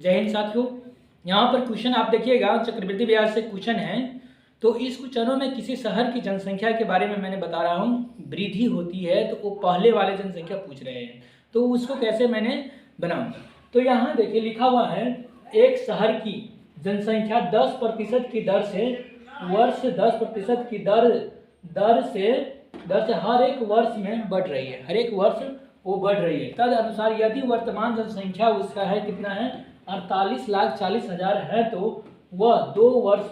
जय हिंद साथियों। यहाँ पर क्वेश्चन आप देखिएगा, चक्रवृद्धि ब्याज से क्वेश्चन है। तो इस क्वेश्चनों में किसी शहर की जनसंख्या के बारे में मैंने बता रहा हूँ, वृद्धि होती है तो वो पहले वाले जनसंख्या पूछ रहे हैं, तो उसको कैसे मैंने बनाऊंगा। तो यहाँ देखिए लिखा हुआ है, एक शहर की जनसंख्या 10% की दर से वर्ष 10% की दर से हर एक वर्ष में बढ़ रही है, हर एक वर्ष वो बढ़ रही है। तद अनुसार यदि वर्तमान जनसंख्या उसका है कितना है 48,40,000 है, तो वह 2 वर्ष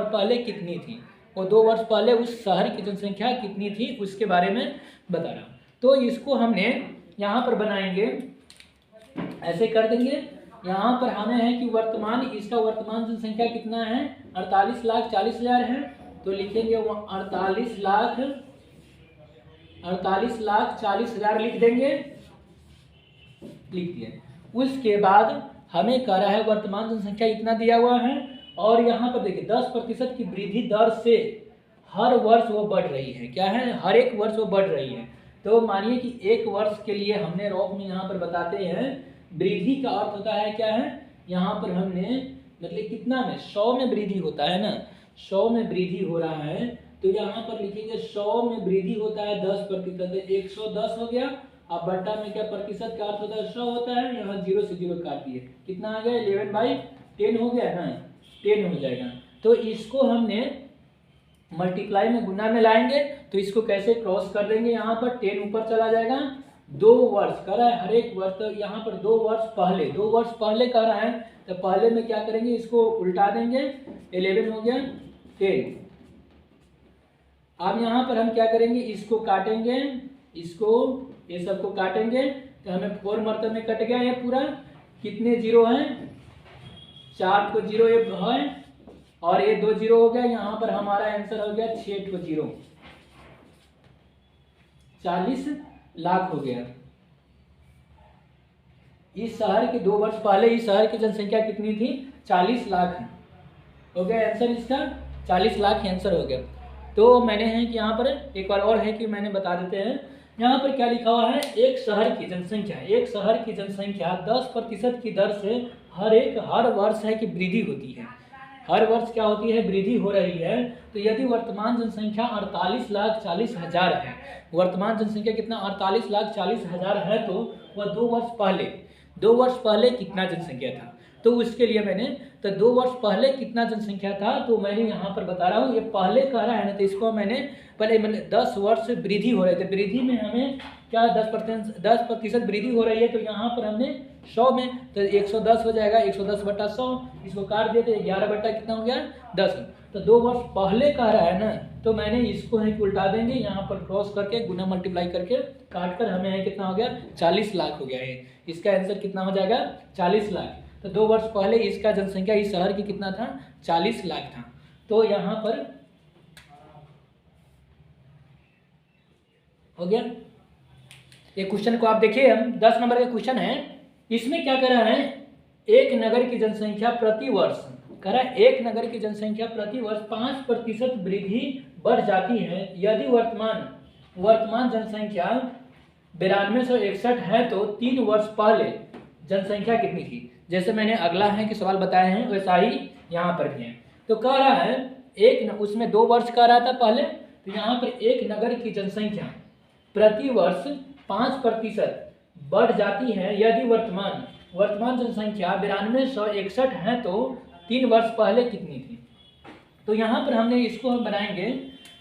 पहले कितनी थी, वो 2 वर्ष पहले उस शहर की जनसंख्या कितनी थी उसके बारे में बता रहा हूँ। तो इसको हमने यहाँ पर बनाएंगे, ऐसे कर देंगे। यहाँ पर हमें है कि इसका वर्तमान जनसंख्या कितना है 48,40,000 है, तो लिखेंगे वो 48,40,000 लिख देंगे, लिख दिए। उसके बाद हमें कह रहा है वर्तमान जनसंख्या इतना दिया हुआ है, और यहाँ पर देखिए 10% की वृद्धि दर से हर वर्ष वो बढ़ रही है। क्या है, हर एक वर्ष वो बढ़ रही है। तो मानिए कि एक वर्ष के लिए हमने रॉक में यहाँ पर बताते हैं वृद्धि का अर्थ होता है क्या है, यहाँ पर हमने मतलब कितना में 100 में वृद्धि होता है ना, 100 में वृद्धि हो रहा है, तो यहाँ पर लिखेंगे 100 में वृद्धि होता है 10%, 110 हो गया। अब बट्टा में क्या प्रतिशत का अर्थ होता है 100 होता है, यहाँ 0 से 0 काट दिए, कितना आ गया 11/10 हो गया ना, 10 हो जाएगा। तो इसको हमने मल्टीप्लाई में गुना में लाएंगे, तो इसको कैसे क्रॉस कर देंगे, यहाँ पर 10 ऊपर चला जाएगा। 2 वर्ष कर रहा है हर एक वर्ष, तो यहाँ पर 2 वर्ष पहले कर रहा है, तो पहले में क्या करेंगे इसको उल्टा देंगे, 11 हो गया 10। अब यहाँ पर हम क्या करेंगे, इसको काटेंगे, इसको ये सबको काटेंगे, तो हमें 4 मरतब में कट गया ये पूरा। कितने जीरो हैं, 4 को जीरो ये है, और ये 2 जीरो हो गया। यहाँ पर हमारा आंसर हो गया 6 को जीरो, 40 लाख हो गया। इस शहर के 2 वर्ष पहले इस शहर की जनसंख्या कितनी थी, 40 लाख हो गया आंसर इसका, 40 लाख आंसर हो गया। तो मैंने है कि यहाँ पर एक बार और है कि मैंने बता देते हैं, यहाँ पर क्या लिखा हुआ है, एक शहर की जनसंख्या 10% की दर से हर वर्ष है कि वृद्धि होती है, हर वर्ष क्या होती है, वृद्धि हो रही है। तो यदि वर्तमान जनसंख्या 48,40,000 है, वर्तमान जनसंख्या कितना 48,40,000 है, तो वह 2 वर्ष पहले कितना जनसंख्या था, तो उसके लिए मैंने तो 2 वर्ष पहले कितना जनसंख्या था, तो मैंने यहाँ पर बता रहा हूँ, ये पहले कह रहा है ना, तो इसको मैंने पहले 10 वर्ष वृद्धि हो रहे थे, वृद्धि में हमें क्या 10% वृद्धि हो रही है, तो यहाँ पर हमने 100 में, तो 110 हो जाएगा, 110/100, इसको काट देते 11 बट्टा कितना हो गया 10। तो 2 वर्ष पहले कह रहा है ना, तो मैंने इसको है कि उल्टा देंगे, यहाँ पर क्रॉस करके गुना मल्टीप्लाई करके काट कर हमें है कितना हो गया 40 लाख हो गया है। इसका आंसर कितना हो जाएगा 40 लाख। तो 2 वर्ष पहले इसका जनसंख्या इस शहर की कितना था 40 लाख था। तो यहाँ पर हो गया। ये क्वेश्चन को आप देखिए, हम 10 नंबर का क्वेश्चन है, इसमें क्या कर रहा है, एक नगर की जनसंख्या प्रति वर्ष कह रहा है, एक नगर की जनसंख्या प्रति वर्ष 5% वृद्धि बढ़ जाती है यदि वर्तमान जनसंख्या 9261 है, तो 3 वर्ष पहले जनसंख्या कितनी थी। जैसे मैंने अगला है कि सवाल बताए हैं, वैसा ही यहाँ पर भी है। तो कह रहा है उसमें 2 वर्ष कह रहा था पहले, तो यहाँ पर एक नगर की जनसंख्या प्रति वर्ष 5% बढ़ जाती है यदि वर्तमान जनसंख्या 9261 है, तो 3 वर्ष पहले कितनी थी। तो यहाँ पर हमने इसको हम बनाएंगे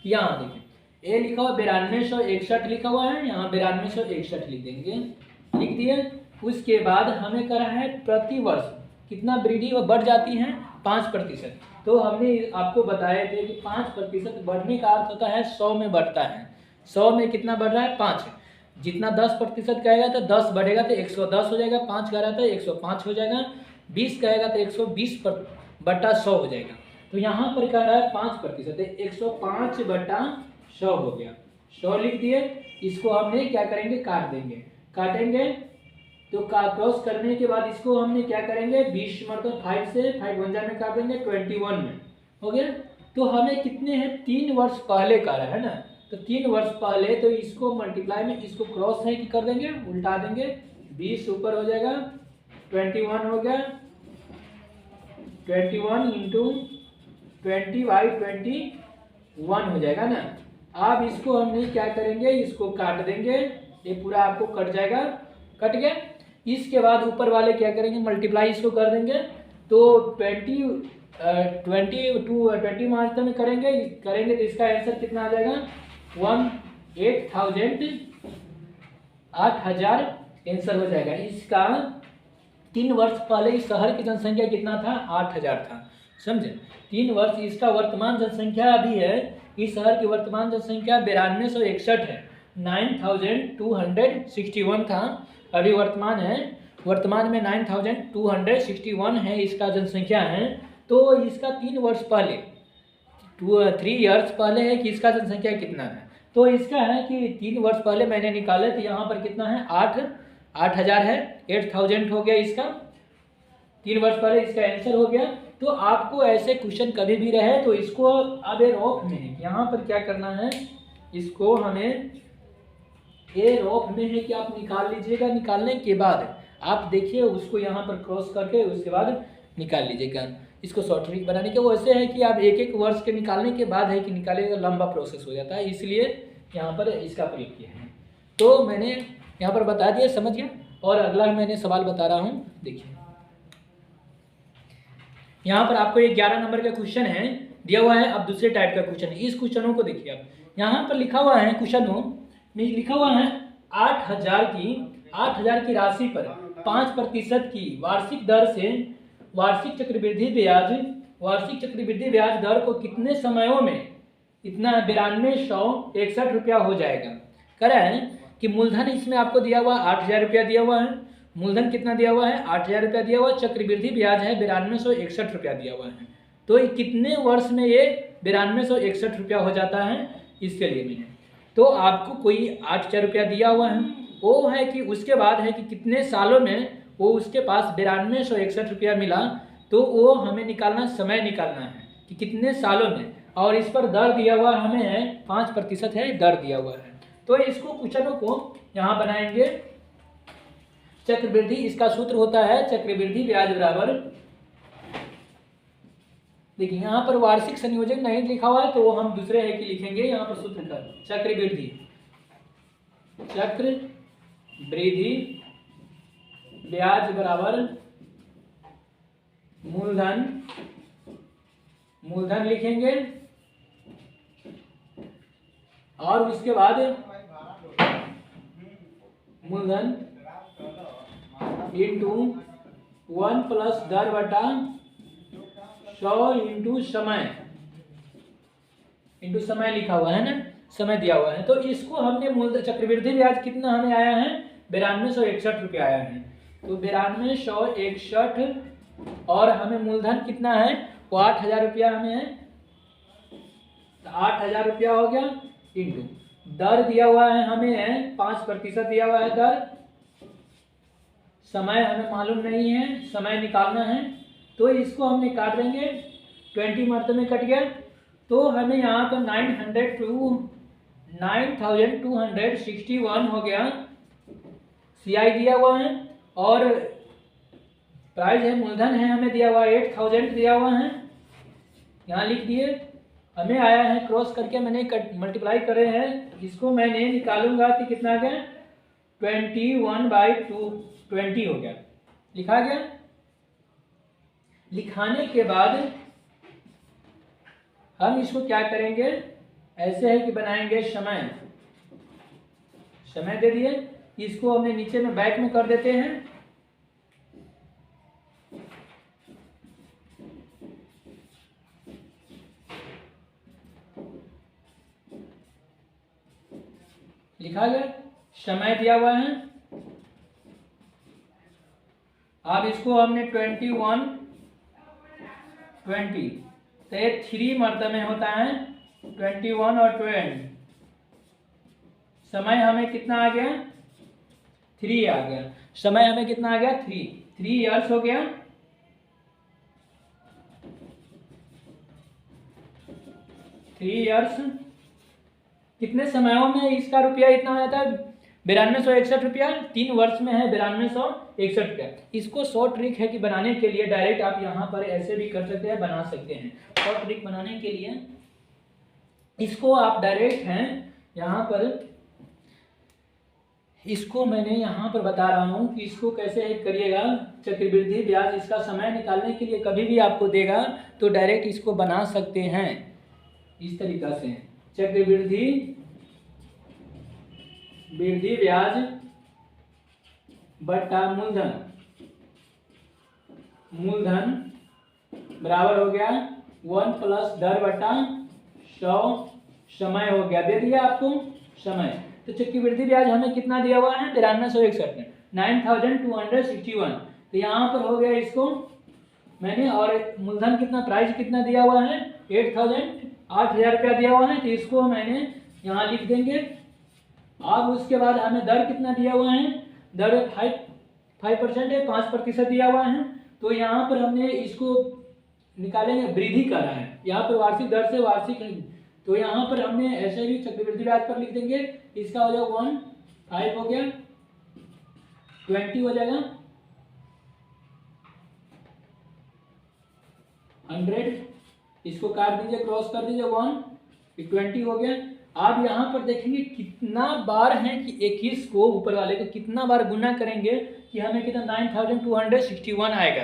कि यहाँ देखिए ए लिखा हुआ 9261 लिखा हुआ है, यहाँ 9261 लिख देंगे, लिख दिए। उसके बाद हमें कह रहा है प्रति वर्ष कितना वृद्धि बढ़ जाती है 5%। तो हमने आपको बताए थे कि 5% बढ़ने का अर्थ होता है 100 में बढ़ता है, 100 में कितना बढ़ रहा है 5। जितना 10% कहेगा तो 10 बढ़ेगा तो 110 हो जाएगा, 5 कह रहा था 105 हो जाएगा, 20 कहेगा तो 120/100 हो जाएगा। तो यहाँ पर कह रहा है 5%, 105/100 हो गया, 100 लिख दिए। इसको हमने क्या करेंगे, काटेंगे, तो क्रॉस करने के बाद इसको हमने क्या करेंगे 20 मतलब 5 से 5 1 में काट देंगे, 21 में हो गया। तो हमें कितने हैं 3 वर्ष पहले का है ना, तो 3 वर्ष पहले, तो इसको मल्टीप्लाई में इसको क्रॉस है कि कर देंगे, उल्टा देंगे, 20 ऊपर हो जाएगा 21 हो गया, 21 इंटू 20/21 हो जाएगा ना। अब इसको हम नहीं क्या करेंगे, इसको काट देंगे, ये पूरा आपको कट जाएगा, कट गया। इसके बाद ऊपर वाले क्या करेंगे, मल्टीप्लाई इसको कर देंगे। तो 20 मार्च में करेंगे तो इसका आंसर कितना आ जाएगा, 8,000 आंसर हो जाएगा इसका। 3 वर्ष पहले इस शहर की जनसंख्या कितना था, 8,000 था, समझे। 3 वर्ष इसका वर्तमान जनसंख्या अभी है, इस शहर की वर्तमान जनसंख्या 9261 है, 9261 था, अभी वर्तमान में 9261 है इसका जनसंख्या है। तो इसका 3 वर्ष पहले 3 इयर्स पहले है कि इसका जनसंख्या कितना है। तो इसका है कि 3 वर्ष पहले मैंने निकाले तो यहाँ पर कितना है, 8,000 है, 8,000 हो गया इसका। 3 वर्ष पहले इसका आंसर हो गया। तो आपको ऐसे क्वेश्चन कभी भी रहे तो इसको अब ये रॉफ में है, यहाँ पर क्या करना है, इसको हमें ये रॉफ में है कि आप निकाल लीजिएगा। निकालने के बाद आप देखिए उसको यहाँ पर क्रॉस करके उसके बाद निकाल लीजिएगा। इसको शॉर्ट ट्रिक बनाने के वो ऐसे है कि आप एक वर्ष के निकालने के बाद है कि निकालेगा, लंबा प्रोसेस हो जाता है, इसलिए यहाँ पर इसका प्रयोग किया है। तो मैंने यहाँ पर बता दिया, समझ गया। और अगला मैंने सवाल बता रहा हूँ, देखिए यहाँ पर आपको एक 11 नंबर का क्वेश्चन है दिया हुआ है। अब दूसरे टाइप का क्वेश्चन है, इस क्वेश्चनों को देखिए आप। यहाँ पर लिखा हुआ है, क्वेश्चनों में लिखा हुआ है 8,000 की राशि पर 5% की वार्षिक दर से वार्षिक चक्रवृद्धि ब्याज दर को कितने समयों में इतना 9261 रुपया हो जाएगा। कह रहा है कि मूलधन इसमें आपको दिया हुआ 8,000 रुपया दिया हुआ है, मूलधन कितना दिया हुआ है, 8,000 रुपया दिया हुआ है, चक्रवृद्धि ब्याज है 9261 रुपया दिया हुआ है। तो कितने वर्ष में ये 9261 रुपया हो जाता है, इसके लिए मैंने तो आपको कोई 8,000 रुपया दिया हुआ है, वो है कि उसके बाद है कि कितने सालों में वो उसके पास 9261 रुपया मिला। तो वो हमें निकालना, समय निकालना है कि कितने सालों में, और इस पर दर दिया हुआ हमें है 5% है, दर दिया हुआ है। तो इसको क्वेश्चनों को यहाँ बनाएंगे। चक्रवृद्धि, इसका सूत्र होता है चक्रवृद्धि ब्याज बराबर, देखिए यहाँ पर वार्षिक संयोजन नहीं लिखा हुआ है तो हम दूसरे है कि लिखेंगे यहाँ पर सूत्र का चक्रवृद्धि ब्याज बराबर मूलधन लिखेंगे, और उसके बाद मूलधन इंटू 1 प्लस दर बटा 100 इंटू समय लिखा हुआ है ना, समय दिया हुआ है। तो इसको हमने मूलधन चक्रवृद्धि ब्याज कितना हमें आया है, 9261 रुपया आया है। तो 9261 और हमें मूलधन कितना है, वो 8,000 रुपया हमें है, तो 8,000 रुपया हो गया, इंटू दर दिया हुआ है हमें है 5% दिया हुआ है दर, समय हमें मालूम नहीं है, समय निकालना है। तो इसको हमने काट देंगे, 20 मरतबे में कट गया। तो हमें यहाँ पर 9,261 हो गया, CI दिया हुआ है, और प्राइस है मूलधन है हमें दिया हुआ 8,000 दिया हुआ है, यहाँ लिख दिए। हमें आया है क्रॉस करके मैंने मल्टीप्लाई करे हैं, इसको मैंने निकालूंगा तो कितना आ गया, 21/220 हो गया, लिखा गया। लिखाने के बाद हम इसको क्या करेंगे, ऐसे है कि बनाएंगे समय दे दिए, इसको हमने नीचे में बैक में कर देते हैं। लिखा गया, समय दिया हुआ है। अब इसको हमने 21/20 तो ये 3 मरतबे में होता है, 21 और 20, समय हमें कितना आ गया, 3 आ गया, समय हमें कितना आ गया, 3 इयर्स हो गया। 3 इयर्स कितने समयों में इसका रुपया इतना हो जाता है, 9261 रुपया, 3 वर्ष में है 9261 रुपया। इसको शॉर्ट ट्रिक है कि बनाने के लिए डायरेक्ट आप यहाँ पर ऐसे भी कर सकते हैं, बना सकते हैं। शॉर्ट ट्रिक बनाने के लिए इसको आप डायरेक्ट हैं यहाँ पर, इसको मैंने यहाँ पर बता रहा हूँ कि इसको कैसे करिएगा। चक्रवृद्धि ब्याज इसका समय निकालने के लिए कभी भी आपको देगा तो डायरेक्ट इसको बना सकते हैं इस तरीका से। चक्रवृद्धि ब्याज बट्टा मूलधन बराबर हो गया 1 प्लस दर बट्टा 100 समय हो गया। दे दिया आपको समय। तो चक्रवृद्धि ब्याज हमें कितना दिया हुआ है 9261 में 9261। तो यहाँ पर हो गया इसको मैंने, और मूलधन कितना प्राइस कितना दिया हुआ है 8000 रुपया दिया हुआ है। तो इसको मैंने यहाँ लिख देंगे। अब उसके बाद हमें दर कितना दिया हुआ है, दर 5% है, 5% दिया हुआ है। तो यहाँ पर हमने इसको निकालेंगे, वृद्धि कर रहा है यहाँ पर वार्षिक दर से वार्षिक, तो यहाँ पर हमने ऐसे भी चक्रवृद्धि ब्याज पर लिख देंगे। इसका हो जाएगा 5 हो गया 20 हो जाएगा 100, इसको काट दीजिए, क्रॉस कर दीजिए 1, 20 हो गया। आप यहाँ पर देखेंगे कितना बार है कि 21 को ऊपर वाले को कितना बार गुना करेंगे कि हमें कितना 9261 आएगा।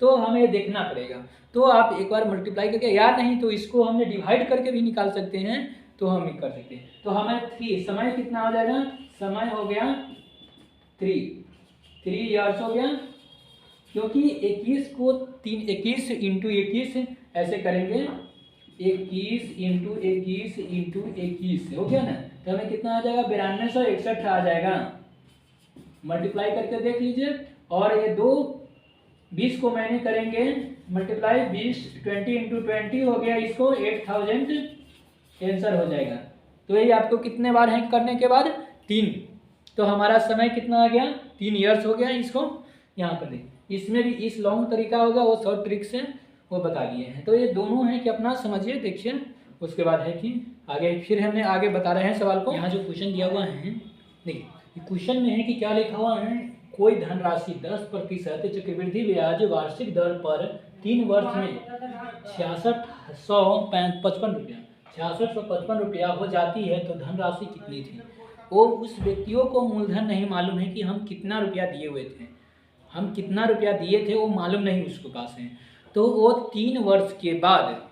तो हमें देखना पड़ेगा। तो आप एक बार मल्टीप्लाई करके, या नहीं तो इसको हमने डिवाइड करके भी निकाल सकते हैं, तो हम कर सकते हैं। तो हमें 3 समय कितना हो जाएगा, समय हो गया 3 इयर्स हो गया, क्योंकि 21 को 21 इंटू 21 ऐसे करेंगे, 21 इंटू 21 हो गया ना। तो हमें कितना आ जाएगा 9261 आ जाएगा। मल्टीप्लाई करके देख लीजिए। और ये 20 को मैंने करेंगे मल्टीप्लाई, 20 इंटू 20 हो गया, इसको 8000 आंसर हो जाएगा। तो ये आपको कितने बार है करने के बाद 3। तो हमारा समय कितना आ गया 3 इयर्स हो गया। इसको यहाँ पर देखिए, इसमें भी इस लॉन्ग तरीका होगा, वो शॉर्ट ट्रिक से वो बता दिए हैं। तो ये दोनों है कि अपना समझिए, देखिए। उसके बाद है कि आगे फिर हमने आगे बता रहे हैं सवाल को। यहाँ जो क्वेश्चन दिया हुआ है, देखिए क्वेश्चन में है कि क्या लिखा हुआ है, कोई धनराशि 10% चक्रवृद्धि ब्याज वार्षिक दर पर 3 वर्ष में 6655 रुपया हो जाती है तो धनराशि कितनी थी। वो उस व्यक्तियों को मूलधन नहीं मालूम है कि हम कितना रुपया दिए हुए थे, हम कितना रुपया दिए थे वो मालूम नहीं उसके पास है। तो वो 3 वर्ष के बाद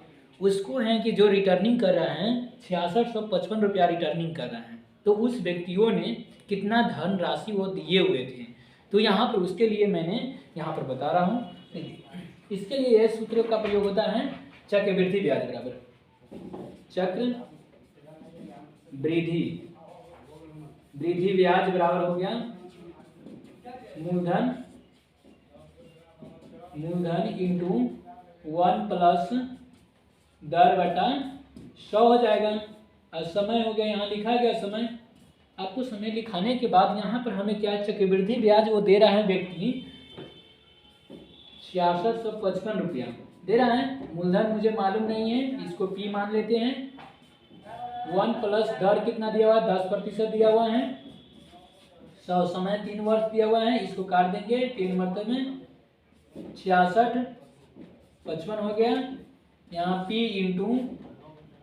उसको है कि जो रिटर्निंग कर रहा है 6655 रुपया रिटर्निंग कर रहा है, तो उस व्यक्तियों ने कितना धन राशि वो दिए हुए थे। तो यहाँ पर उसके लिए मैंने यहाँ पर बता रहा हूँ। इसके लिए यह सूत्र का प्रयोग होता है, चक्रवृद्धि ब्याज बराबर वृद्धि ब्याज बराबर हो गया मूलधन इंटू 1 प्लस दर बटा 100 हो जाएगा। और समय हो गया, यहाँ लिखा गया समय। आपको समय लिखाने के बाद यहाँ पर हमें क्या चक्रवृद्धि ब्याज वो दे रहा है व्यक्ति 6655 रुपया दे रहा है। मूलधन मुझे मालूम नहीं है, इसको P मान लेते हैं। 1 प्लस दर कितना दिया हुआ है 10% दिया हुआ है। 100 समय 3 वर्ष दिया हुआ है, इसको काट देंगे 3 मरतबे में 6655 हो गया। यहाँ P इंटू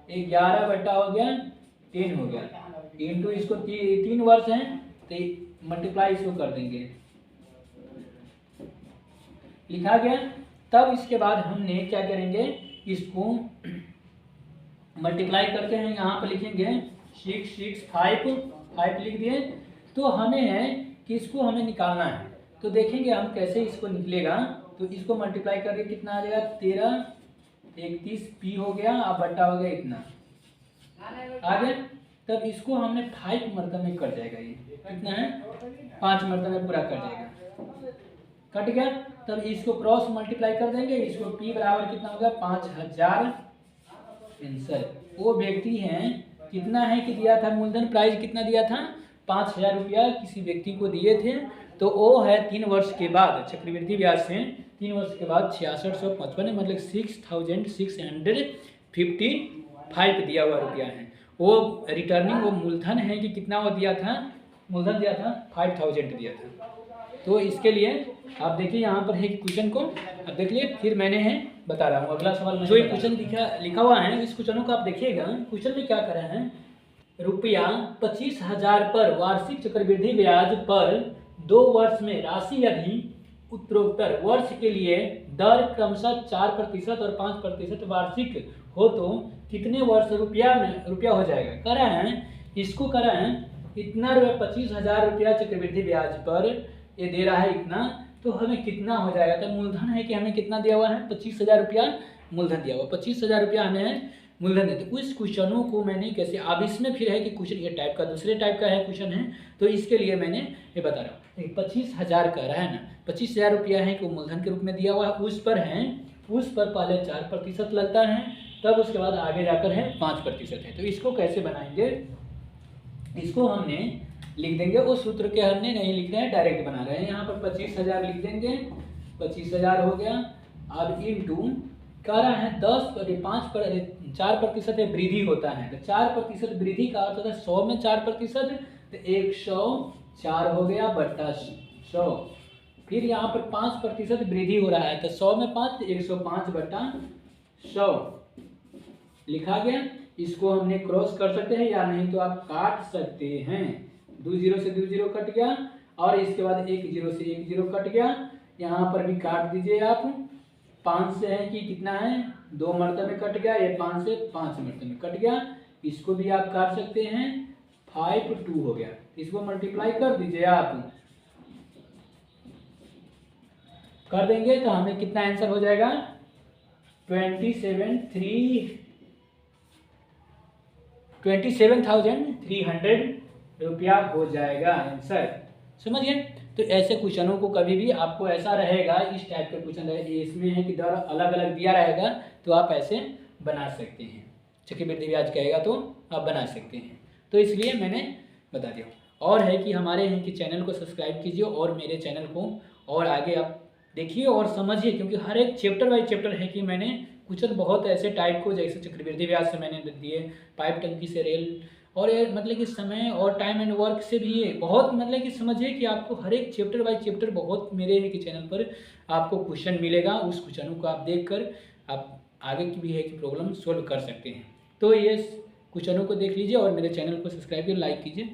11 बटा हो गया 10 हो गया, इंटू इसको 3 वर्ष है तो मल्टीप्लाई इसको कर देंगे, लिखा गया। तब इसके बाद हमने क्या करेंगे, इसको मल्टीप्लाई करते हैं। यहाँ पर लिखेंगे 665 लिख दिए। तो हमें है कि इसको हमें निकालना है, तो देखेंगे हम कैसे इसको निकलेगा। तो इसको मल्टीप्लाई करके कितना आ जाएगा 13 31 P हो गया, अब बट्टा हो गया इतना आ गया। तब इसको हमने 5 मरतबे में कट जाएगा, ये कितना है 5 मरतबे में पूरा कट जाएगा, कट गया। तब इसको क्रॉस मल्टीप्लाई कर देंगे, इसको P बराबर कितना होगा 5000 आंसर। वो व्यक्ति हैं कितना है कि दिया था, मूलधन प्राइस कितना दिया था 5000 रुपया किसी व्यक्ति को दिए थे। तो वो है 3 वर्ष के बाद चक्रवृद्धि ब्याज से 3 वर्ष के बाद 6655 मतलब 6655 दिया हुआ रुपया है। वो रिटर्निंग वो मूलधन है कि कितना वो दिया था मूलधन दिया था 5000 दिया था। तो इसके लिए आप देखिए यहाँ पर है क्वेश्चन को अब देख लिए, फिर मैंने है बता रहा हूँ अगला सवाल। जो ये क्वेश्चन लिखा हुआ है इस क्वेश्चनों को आप देखिएगा। क्वेश्चन में क्या कर रहे हैं, रुपया 25,000 पर वार्षिक चक्रवृद्धि ब्याज पर 2 वर्ष में राशि यदि उत्तरोत्तर वर्ष के लिए दर क्रमशः 4% और 5% वार्षिक हो तो कितने वर्ष रुपया हो जाएगा। कह रहे हैं इसको कह रहे हैं इतना रुपया 25,000 रुपया चक्रवृद्धि ब्याज पर ये दे रहा है इतना, तो हमें कितना हो जाएगा। तो मूलधन है कि हमें कितना दिया हुआ है 25,000 रुपया मूलधन दिया हुआ, 25,000 रुपया हमें मूलधन देते। उस क्वेश्चनों को मैंने कैसे, अब इसमें फिर है कि क्वेश्चन ये टाइप का दूसरे टाइप का है क्वेश्चन है, तो इसके लिए मैंने ये बता रहा हूँ। 25,000 का रहा है ना, 25,000 रुपया है कि मूलधन के रूप में दिया हुआ है, उस पर पहले 4% लगता है, तब उसके बाद आगे जाकर है 5% है। तो इसको कैसे बनाएंगे, इसको हमने लिख देंगे, उस सूत्र के हमने नहीं लिख रहे हैं, डायरेक्ट बना रहे हैं। यहाँ पर 25,000 लिख देंगे, 25,000 हो गया। अब इंटू कह रहा है 4% वृद्धि होता है, तो 4% वृद्धि का अर्थ होता है 100 में 4%, तो 104 हो गया बट्टा 100। फिर यहाँ पर 5% वृद्धि हो रहा है, तो 100 में 5 तो 105 बट्टा 100 लिखा गया। इसको हमने क्रॉस कर सकते हैं या नहीं तो आप काट सकते हैं। 2 0 से 2 0 कट गया और इसके बाद 1 0 से 1 0 कट गया। यहाँ पर भी काट दीजिए आप। 5 से है कि कितना है 2 मरतबे कट गया, ये 5 से 5 मरतबे कट गया। इसको भी आप काट सकते हैं, 5 2 हो गया। इसको मल्टीप्लाई कर दीजिए आप, कर देंगे तो हमें कितना आंसर हो जाएगा 27,300 रुपया हो जाएगा आंसर। समझिए। तो ऐसे क्वेश्चनों को कभी भी आपको ऐसा रहेगा, इस टाइप का क्वेश्चन रहेगा, इसमें है कि दर अलग अलग दिया रहेगा, तो आप ऐसे बना सकते हैं। चक्रवृद्धि ब्याज कहेगा तो आप बना सकते हैं। तो इसलिए मैंने बता दिया। और है कि हमारे हैं कि चैनल को सब्सक्राइब कीजिए और मेरे चैनल को और आगे आप देखिए और समझिए, क्योंकि हर एक चैप्टर बाई चैप्टर है कि मैंने क्वेश्चन बहुत ऐसे टाइप को, जैसे चक्रवृद्धि ब्याज से मैंने दिए, पाइप टंकी से रेल, और ये मतलब कि समय और टाइम एंड वर्क से भी ये बहुत मतलब कि समझिए कि आपको हर एक चैप्टर बाय चैप्टर बहुत मेरे है कि चैनल पर आपको क्वेश्चन मिलेगा। उस क्वेश्चनों को आप देखकर आप आगे की भी है कि प्रॉब्लम सॉल्व कर सकते हैं। तो ये क्वेश्चनों को देख लीजिए और मेरे चैनल को सब्सक्राइब कीजिए, लाइक कीजिए।